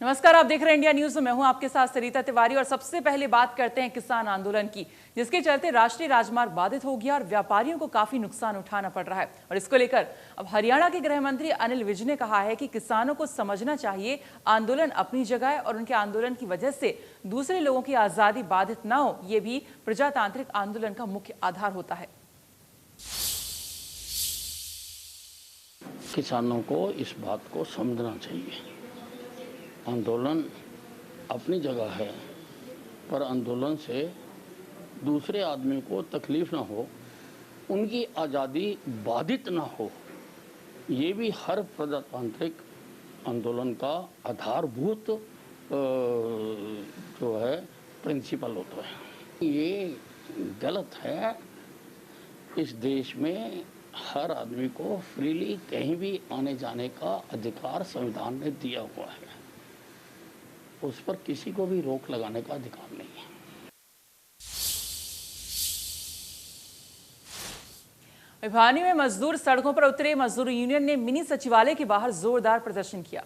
नमस्कार, आप देख रहे हैं इंडिया न्यूज। मैं हूं आपके साथ सरिता तिवारी और सबसे पहले बात करते हैं किसान आंदोलन की, जिसके चलते राष्ट्रीय राजमार्ग बाधित हो गया और व्यापारियों को काफी नुकसान उठाना पड़ रहा है। और इसको लेकर अब हरियाणा के गृह मंत्री अनिल विज ने कहा है कि किसानों को समझना चाहिए आंदोलन अपनी जगह है और उनके आंदोलन की वजह से दूसरे लोगों की आजादी बाधित न हो, ये भी प्रजातांत्रिक आंदोलन का मुख्य आधार होता है। किसानों को इस बात को समझना चाहिए, आंदोलन अपनी जगह है, पर आंदोलन से दूसरे आदमी को तकलीफ ना हो, उनकी आज़ादी बाधित ना हो, ये भी हर प्रजातांत्रिक आंदोलन का आधारभूत जो है प्रिंसिपल होता है। ये गलत है। इस देश में हर आदमी को फ्रीली कहीं भी आने जाने का अधिकार संविधान ने दिया हुआ है, उस पर किसी को भी रोक लगाने का अधिकार नहीं है। भिवानी में मजदूर सड़कों पर उतरे। मजदूर यूनियन ने मिनी सचिवालय के बाहर जोरदार प्रदर्शन किया।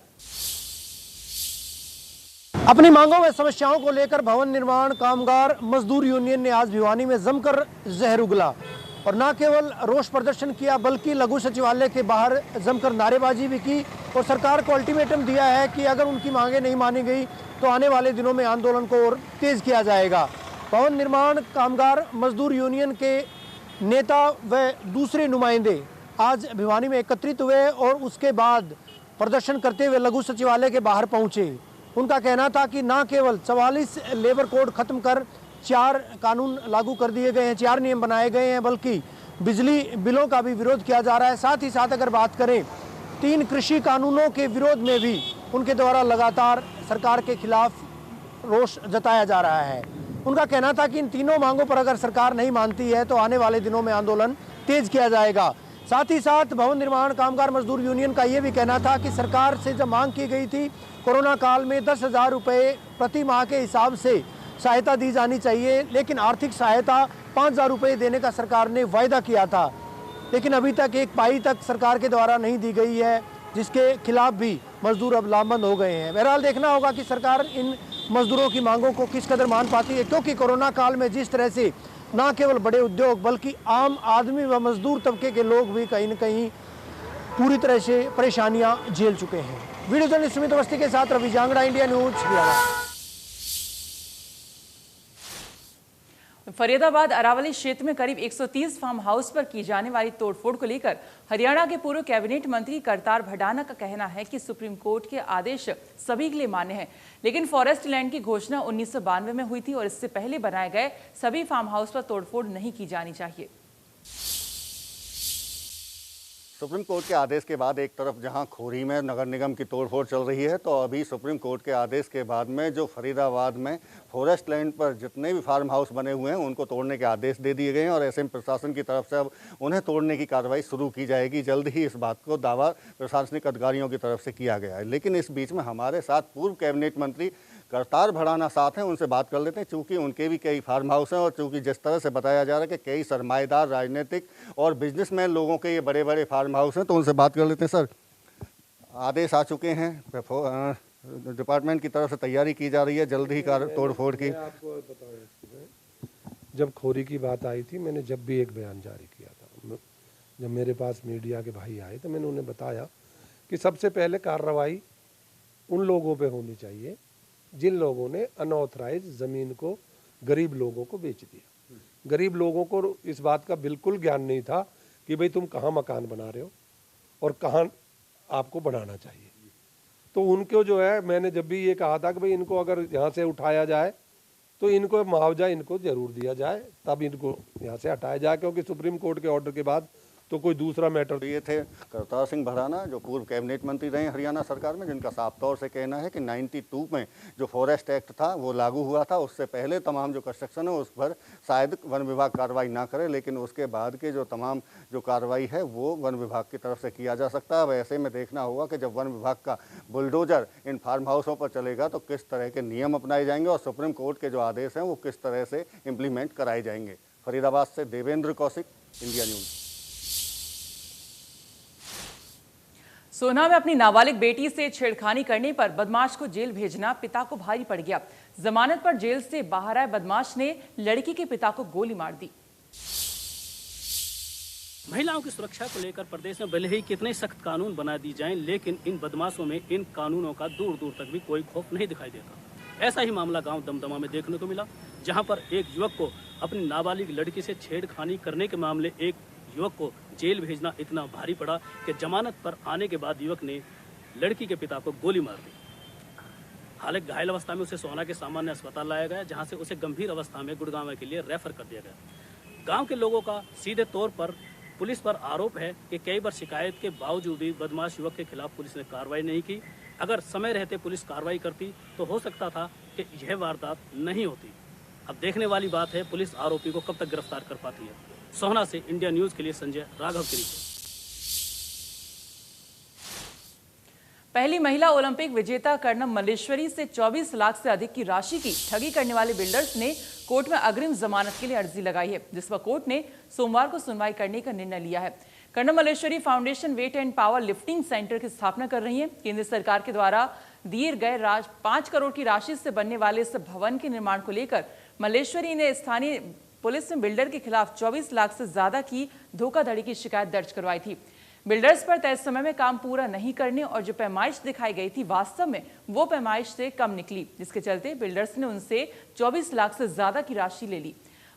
अपनी मांगों व समस्याओं को लेकर भवन निर्माण कामगार मजदूर यूनियन ने आज भिवानी में जमकर जहर उगला और न केवल रोष प्रदर्शन किया बल्कि लघु सचिवालय के बाहर जमकर नारेबाजी भी की और सरकार को अल्टीमेटम दिया है कि अगर उनकी मांगें नहीं मानी गई तो आने वाले दिनों में आंदोलन को और तेज किया जाएगा। भवन निर्माण कामगार मजदूर यूनियन के नेता व दूसरे नुमाइंदे आज भिवानी में एकत्रित हुए और उसके बाद प्रदर्शन करते हुए लघु सचिवालय के बाहर पहुंचे। उनका कहना था कि न केवल 44 लेबर कोड खत्म कर 4 कानून लागू कर दिए गए हैं, 4 नियम बनाए गए हैं, बल्कि बिजली बिलों का भी विरोध किया जा रहा है। साथ ही साथ अगर बात करें 3 कृषि कानूनों के विरोध में भी उनके द्वारा लगातार सरकार के खिलाफ रोष जताया जा रहा है। उनका कहना था कि इन तीनों मांगों पर अगर सरकार नहीं मानती है तो आने वाले दिनों में आंदोलन तेज किया जाएगा। साथ ही साथ भवन निर्माण कामगार मजदूर यूनियन का ये भी कहना था कि सरकार से जब मांग की गई थी कोरोना काल में 10,000 रुपये प्रति माह के हिसाब से सहायता दी जानी चाहिए, लेकिन आर्थिक सहायता 5,000 रुपये देने का सरकार ने वायदा किया था, लेकिन अभी तक एक पाई तक सरकार के द्वारा नहीं दी गई है, जिसके खिलाफ भी मजदूर अब लामबंद हो गए हैं। बहरहाल देखना होगा कि सरकार इन मजदूरों की मांगों को किस कदर मान पाती है, क्योंकि कोरोना काल में जिस तरह से न केवल बड़े उद्योग बल्कि आम आदमी व मजदूर तबके के लोग भी कहीं न कहीं पूरी तरह से परेशानियां झेल चुके हैं। वीडियो जर्नलिस्ट सुमित अवस्थी के साथ रवि जांगड़ा, इंडिया न्यूज हरियाणा। फरीदाबाद अरावली क्षेत्र में करीब 130 फार्म हाउस पर की जाने वाली तोड़फोड़ को लेकर हरियाणा के पूर्व कैबिनेट मंत्री करतार भड़ाना का कहना है कि सुप्रीम कोर्ट के आदेश सभी के लिए मान्य हैं, लेकिन फॉरेस्ट लैंड की घोषणा 1992 में हुई थी और इससे पहले बनाए गए सभी फार्म हाउस पर तोड़फोड़ नहीं की जानी चाहिए। सुप्रीम कोर्ट के आदेश के बाद एक तरफ जहां खोरी में नगर निगम की तोड़फोड़ चल रही है, तो अभी सुप्रीम कोर्ट के आदेश के बाद में जो फरीदाबाद में फॉरेस्ट लैंड पर जितने भी फार्म हाउस बने हुए हैं उनको तोड़ने के आदेश दे दिए गए हैं और एसएम प्रशासन की तरफ से अब उन्हें तोड़ने की कार्रवाई शुरू की जाएगी। जल्द ही इस बात को दावा प्रशासनिक अधिकारियों की तरफ से किया गया है। लेकिन इस बीच में हमारे साथ पूर्व कैबिनेट मंत्री करतार भड़ाना साथ हैं, उनसे बात कर लेते हैं। चूँकि उनके भी कई फार्म हाउस हैं और चूँकि जिस तरह से बताया जा रहा है कि कई सरमाएदार राजनीतिक और बिजनेसमैन लोगों के ये बड़े बड़े फार्म हाउस हैं, तो उनसे बात कर लेते हैं। सर, आदेश आ चुके हैं, डिपार्टमेंट की तरफ से तैयारी की जा रही है जल्द ही तोड़फोड़ की। आपको बताऊं, जब खोरी की बात आई थी मैंने जब भी एक बयान जारी किया था, जब मेरे पास मीडिया के भाई आए तो मैंने उन्हें बताया कि सबसे पहले कार्रवाई उन लोगों पे होनी चाहिए जिन लोगों ने अनऑथराइज ज़मीन को गरीब लोगों को बेच दिया। गरीब लोगों को इस बात का बिल्कुल ज्ञान नहीं था कि भाई तुम कहाँ मकान बना रहे हो और कहाँ आपको बनाना चाहिए। तो उनको जो है मैंने जब भी ये कहा था कि भाई इनको अगर यहाँ से उठाया जाए तो इनको मुआवजा इनको ज़रूर दिया जाए, तब इनको यहाँ से हटाया जाए, क्योंकि सुप्रीम कोर्ट के ऑर्डर के बाद तो कोई दूसरा मैटर। तो ये थे करतार सिंह भड़ाना, जो पूर्व कैबिनेट मंत्री रहे हरियाणा सरकार में, जिनका साफ तौर से कहना है कि 92 में जो फॉरेस्ट एक्ट था वो लागू हुआ था, उससे पहले तमाम जो कंस्ट्रक्शन है उस पर शायद वन विभाग कार्रवाई ना करे, लेकिन उसके बाद के जो तमाम जो कार्रवाई है वो वन विभाग की तरफ से किया जा सकता है। अब ऐसे में देखना होगा कि जब वन विभाग का बुलडोजर इन फार्म हाउसों पर चलेगा तो किस तरह के नियम अपनाए जाएंगे और सुप्रीम कोर्ट के जो आदेश हैं वो किस तरह से इम्प्लीमेंट कराए जाएंगे। फरीदाबाद से देवेंद्र कौशिक, इंडिया न्यूज़। सोना में अपनी नाबालिग बेटी से छेड़खानी करने पर बदमाश को जेल भेजना पिता को भारी पड़ गया। जमानत पर जेल से बाहर आए बदमाश ने लड़की के पिता को गोली मार दी। महिलाओं की सुरक्षा को लेकर प्रदेश में भले ही कितने सख्त कानून बना दी जाएं, लेकिन इन बदमाशों में इन कानूनों का दूर दूर तक भी कोई खौफ नहीं दिखाई देता। ऐसा ही मामला गांव दमदमा में देखने को मिला, जहां पर एक युवक को अपनी नाबालिग लड़की से छेड़खानी करने के मामले एक युवक को जेल भेजना इतना भारी पड़ा कि जमानत पर आने के बाद युवक ने लड़की के पिता को गोली मार दी। हालांकि घायल अवस्था में उसे सोहना के सामान्य अस्पताल लाया गया, जहां से उसे गंभीर अवस्था में गुड़गांव के लिए रेफर कर दिया गया। गांव के लोगों का सीधे तौर पर पुलिस पर आरोप है कि कई बार शिकायत के बावजूद भी बदमाश युवक के खिलाफ पुलिस ने कार्रवाई नहीं की। अगर समय रहते पुलिस कार्रवाई करती तो हो सकता था कि यह वारदात नहीं होती। अब देखने वाली बात है पुलिस आरोपी को कब तक गिरफ्तार कर पाती है। सोहना से इंडिया न्यूज के लिए संजय राघव की रिपोर्ट। पहली महिला ओलंपिक विजेता कर्णम मल्लेश्वरी से 24 लाख से अधिक की राशि की ठगी करने वाले बिल्डर्स ने कोर्ट में अग्रिम जमानत के लिए अर्जी लगाई है, जिस पर कोर्ट ने सोमवार को सुनवाई करने का निर्णय लिया है। Karnam Malleswari foundation weight and power lifting centre की स्थापना कर रही है। केंद्र सरकार के द्वारा दिए गए 5 करोड़ की राशि से बनने वाले इस भवन के निर्माण को लेकर मल्लेश्वरी ने स्थानीय पुलिस में बिल्डर के खिलाफ 24 लाख से ज्यादा की धोखाधड़ी की शिकायत दर्ज करवाई थी। बिल्डर्स पर तय समय में काम पूरा नहीं करने और जो पैमाइश दिखाई गई थी वास्तव में वो पैमाइश से कम निकली, जिसके चलते बिल्डर्स ने उनसे 24 लाख से ज्यादा की राशि ले ली।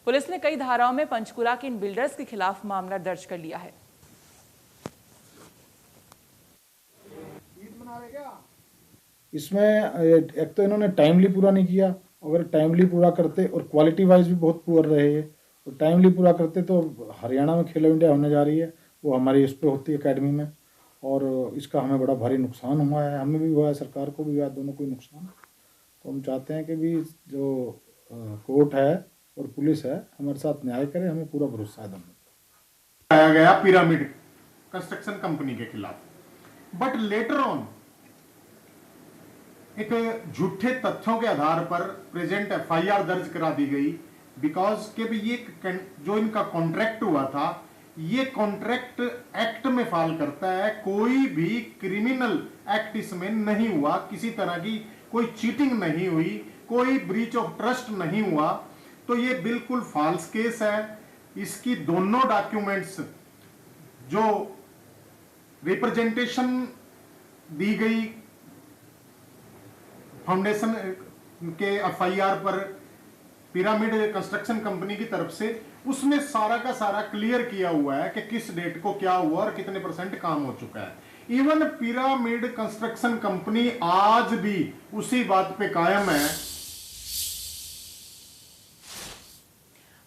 पुलिस ने कई धाराओं में पंचकुला के इन बिल्डर्स के खिलाफ मामला दर्ज कर लिया है। इसमें एक तो इन्होंने टाइमली पूरा नहीं किया, अगर टाइमली पूरा करते और क्वालिटी वाइज भी बहुत पुअर रहे हैं, और टाइमली पूरा करते तो हरियाणा में खेलो इंडिया होने जा रही है, वो हमारी इस पर होती है एकेडमी में, और इसका हमें बड़ा भारी नुकसान हुआ है, हमें भी हुआ है, सरकार को भी हुआ, दोनों को नुकसान। तो हम चाहते हैं कि भी जो कोर्ट है और पुलिस है हमारे साथ न्याय करे, हमें पूरा भरोसा है। आया गया पिरामिड कंस्ट्रक्शन कंपनी के खिलाफ, बट लेटर ऑन एक झूठे तथ्यों के आधार पर प्रेजेंट एफआईआर दर्ज करा दी गई, बिकॉज के भी ये जो इनका कॉन्ट्रैक्ट हुआ था ये कॉन्ट्रैक्ट एक्ट में फॉल करता है, कोई भी क्रिमिनल एक्ट इसमें नहीं हुआ, किसी तरह की कोई चीटिंग नहीं हुई, कोई ब्रीच ऑफ ट्रस्ट नहीं हुआ, तो ये बिल्कुल फॉल्स केस है। इसकी दोनों डॉक्यूमेंट्स जो रिप्रेजेंटेशन दी गई फाउंडेशन के एफआईआर पर पिरामिड कंस्ट्रक्शन कंपनी की तरफ से, उसमें सारा का सारा क्लियर किया हुआ है कि किस डेट को क्या हुआ और कितने % काम हो चुका है। इवन पिरामिड कंस्ट्रक्शन कंपनी आज भी उसी बात पे कायम है।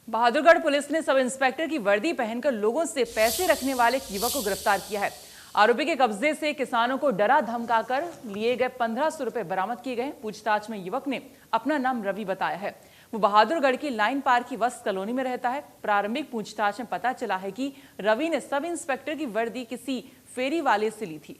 बहादुरगढ़ पुलिस ने सब इंस्पेक्टर की वर्दी पहनकर लोगों से पैसे रखने वाले एक युवक को गिरफ्तार किया है। आरोपी के कब्जे से किसानों को डरा धमकाकर लिए गए 1500 रुपए बरामद किए गए। पूछताछ में युवक ने अपना नाम रवि बताया है। वो बहादुरगढ़ की लाइन पार्क की वस्त कॉलोनी में रहता है। प्रारंभिक पूछताछ में पता चला है कि रवि ने सब इंस्पेक्टर की वर्दी किसी फेरी वाले से ली थी।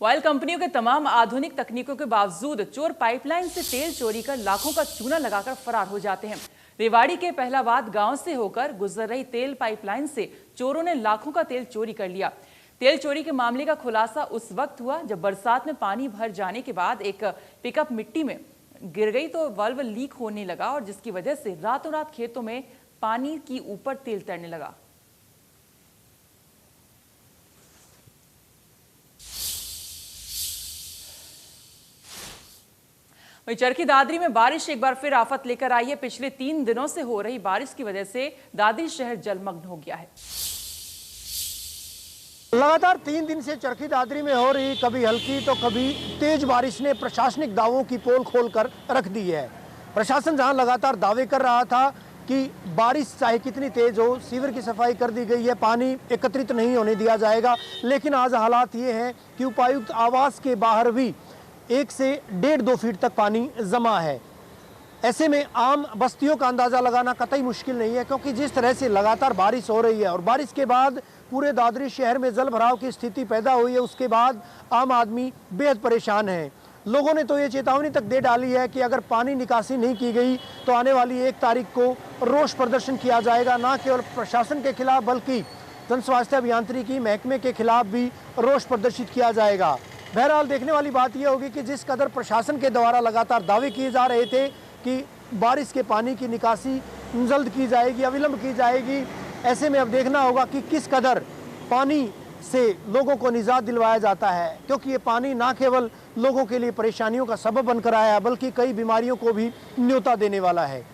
ऑयल कंपनियों के तमाम आधुनिक तकनीकों के बावजूद चोर पाइपलाइन से तेल चोरी कर लाखों का चूना लगाकर फरार हो जाते हैं। रेवाड़ी के पहलावाद गांव से होकर गुजर रही तेल पाइपलाइन से चोरों ने लाखों का तेल चोरी कर लिया। तेल चोरी के मामले का खुलासा उस वक्त हुआ जब बरसात में पानी भर जाने के बाद एक पिकअप मिट्टी में गिर गई तो वाल्व लीक होने लगा और जिसकी वजह से रातों रात खेतों में पानी की ऊपर तेल तैरने लगा। वहीं चरखी दादरी में बारिश एक बार फिर आफत लेकर आई है। पिछले 3 दिनों से हो रही बारिश की वजह से दादरी शहर जलमग्न हो गया है। लगातार 3 दिन से चरखी दादरी में हो रही कभी हल्की तो कभी तेज बारिश ने प्रशासनिक दावों की पोल खोलकर रख दी है। प्रशासन जहां लगातार दावे कर रहा था कि बारिश चाहे कितनी तेज हो, सीवर की सफाई कर दी गई है, पानी एकत्रित नहीं होने दिया जाएगा, लेकिन आज हालात ये हैं कि उपायुक्त आवास के बाहर भी 1 से 1.5-2 फीट तक पानी जमा है। ऐसे में आम बस्तियों का अंदाज़ा लगाना कतई मुश्किल नहीं है, क्योंकि जिस तरह से लगातार बारिश हो रही है और बारिश के बाद पूरे दादरी शहर में जल भराव की स्थिति पैदा हुई है, उसके बाद आम आदमी बेहद परेशान है। लोगों ने तो ये चेतावनी तक दे डाली है कि अगर पानी निकासी नहीं की गई तो आने वाली 1 तारीख को रोष प्रदर्शन किया जाएगा, न केवल प्रशासन के खिलाफ बल्कि जन स्वास्थ्य अभियांत्रिकी महकमे के खिलाफ भी रोष प्रदर्शित किया जाएगा। बहरहाल देखने वाली बात यह होगी कि जिस कदर प्रशासन के द्वारा लगातार दावे किए जा रहे थे कि बारिश के पानी की निकासी जल्द की जाएगी, अविलंब की जाएगी, ऐसे में अब देखना होगा कि किस कदर पानी से लोगों को निजात दिलवाया जाता है, क्योंकि ये पानी ना केवल लोगों के लिए परेशानियों का सबब बनकर आया बल्कि कई बीमारियों को भी न्योता देने वाला है।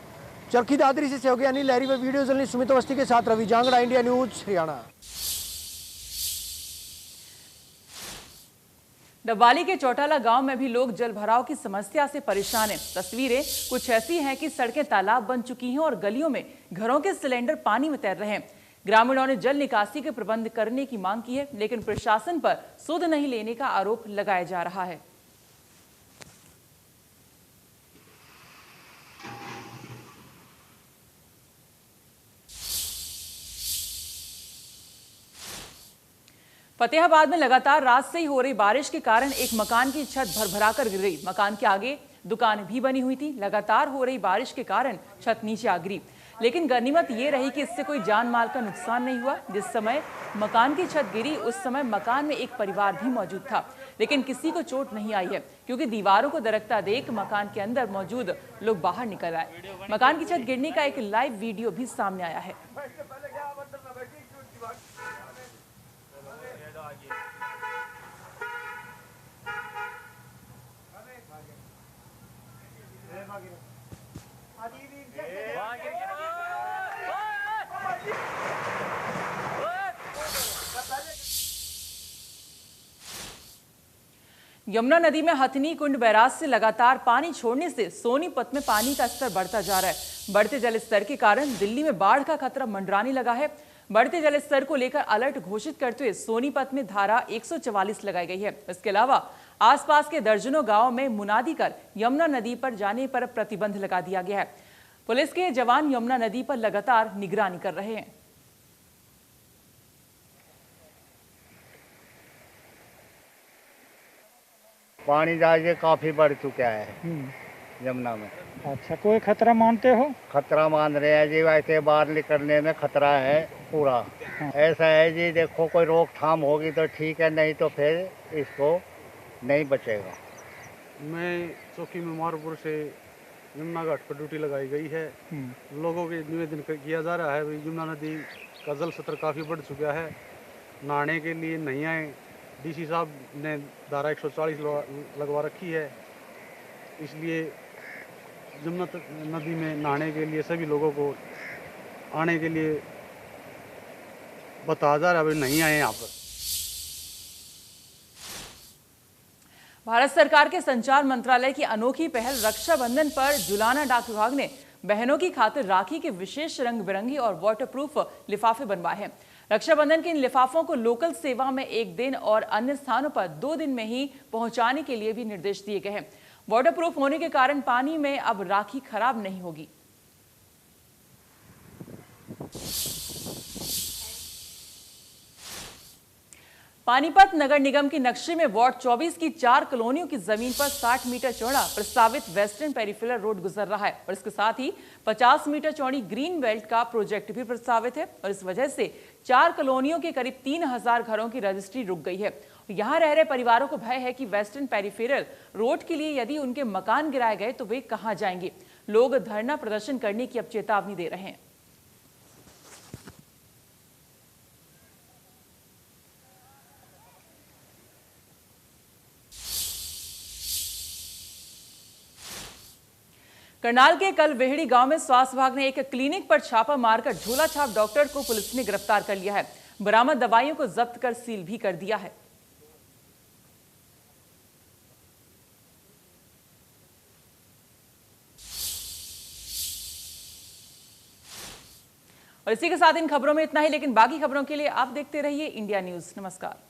चरखी दादरी से सहयोगी अनिल लहरी व वीडियो जर्नलिस्ट सुमित अवस्थी के साथ रवि जांगड़ा, इंडिया न्यूज, हरियाणा। डब्बाली के चौटाला गांव में भी लोग जल भराव की समस्या से परेशान हैं। तस्वीरें कुछ ऐसी हैं कि सड़कें तालाब बन चुकी हैं और गलियों में घरों के सिलेंडर पानी में तैर रहे हैं। ग्रामीणों ने जल निकासी के प्रबंध करने की मांग की है, लेकिन प्रशासन पर सुध नहीं लेने का आरोप लगाया जा रहा है। फतेहाबाद में लगातार रात से ही हो रही बारिश के कारण एक मकान की छत भरभराकर गिर गई। मकान के आगे दुकान भी बनी हुई थी। लगातार हो रही बारिश के कारण छत नीचे आ गिरी, लेकिन गनीमत ये रही कि इससे कोई जान माल का नुकसान नहीं हुआ। जिस समय मकान की छत गिरी उस समय मकान में एक परिवार भी मौजूद था, लेकिन किसी को चोट नहीं आई है, क्योंकि दीवारों को दरकता देख मकान के अंदर मौजूद लोग बाहर निकल आए। मकान की छत गिरने का एक लाइव वीडियो भी सामने आया है। यमुना नदी में हथनी कुंड बैराज से लगातार पानी छोड़ने से सोनीपत में पानी का स्तर बढ़ता जा रहा है। बढ़ते जल स्तर के कारण दिल्ली में बाढ़ का खतरा मंडराने लगा है। बढ़ते जल स्तर को लेकर अलर्ट घोषित करते हुए सोनीपत में धारा 144 लगाई गई है। इसके अलावा आसपास के दर्जनों गांवों में मुनादी कर यमुना नदी पर जाने पर प्रतिबंध लगा दिया गया है। पुलिस के जवान यमुना नदी पर लगातार निगरानी कर रहे हैं। पानी जाके काफी बढ़ चुका है यमुना में। अच्छा, कोई खतरा मानते हो? खतरा मान रहे हैं जी, वैसे बाहर निकलने में खतरा है पूरा। ऐसा है जी, देखो कोई रोकथाम होगी तो ठीक है, नहीं तो फिर इसको नहीं बचेगा। मैं चौकी मेमारपुर से यमुना घाट पर ड्यूटी लगाई गई है। लोगों के निवेदन किया जा रहा है भाई, यमुना नदी का जल स्तर काफ़ी बढ़ चुका है, नहाने के लिए नहीं आए। डीसी साहब ने धारा 140 लगवा रखी है, इसलिए यमुना नदी में नहाने के लिए सभी लोगों को आने के लिए बताया जा रहा है, नहीं आए यहाँ पर। भारत सरकार के संचार मंत्रालय की अनोखी पहल रक्षाबंधन पर जुलाना डाक विभाग ने बहनों की खातिर राखी के विशेष रंग बिरंगी और वाटरप्रूफ लिफाफे बनवाए हैं। रक्षाबंधन के इन लिफाफों को लोकल सेवा में 1 दिन और अन्य स्थानों पर 2 दिन में ही पहुंचाने के लिए भी निर्देश दिए गए हैं। वाटरप्रूफ होने के कारण पानी में अब राखी खराब नहीं होगी। पानीपत नगर निगम के नक्शे में वार्ड 24 की 4 कॉलोनियों की जमीन पर 60 मीटर चौड़ा प्रस्तावित वेस्टर्न पेरिफेरल रोड गुजर रहा है और इसके साथ ही 50 मीटर चौड़ी ग्रीन बेल्ट का प्रोजेक्ट भी प्रस्तावित है और इस वजह से 4 कॉलोनियों के करीब 3000 घरों की रजिस्ट्री रुक गई है। यहाँ रह रहे परिवारों को भय है कि वेस्टर्न पेरिफेरल रोड के लिए यदि उनके मकान गिराए गए तो वे कहाँ जाएंगे। लोग धरना प्रदर्शन करने की अब चेतावनी दे रहे हैं। करनाल के कल वेहड़ी गांव में स्वास्थ्य विभाग ने एक क्लिनिक पर छापा मारकर झोला छाप डॉक्टर को पुलिस ने गिरफ्तार कर लिया है। बरामद दवाइयों को जब्त कर सील भी कर दिया है। और इसी के साथ इन खबरों में इतना ही, लेकिन बाकी खबरों के लिए आप देखते रहिए इंडिया न्यूज। नमस्कार।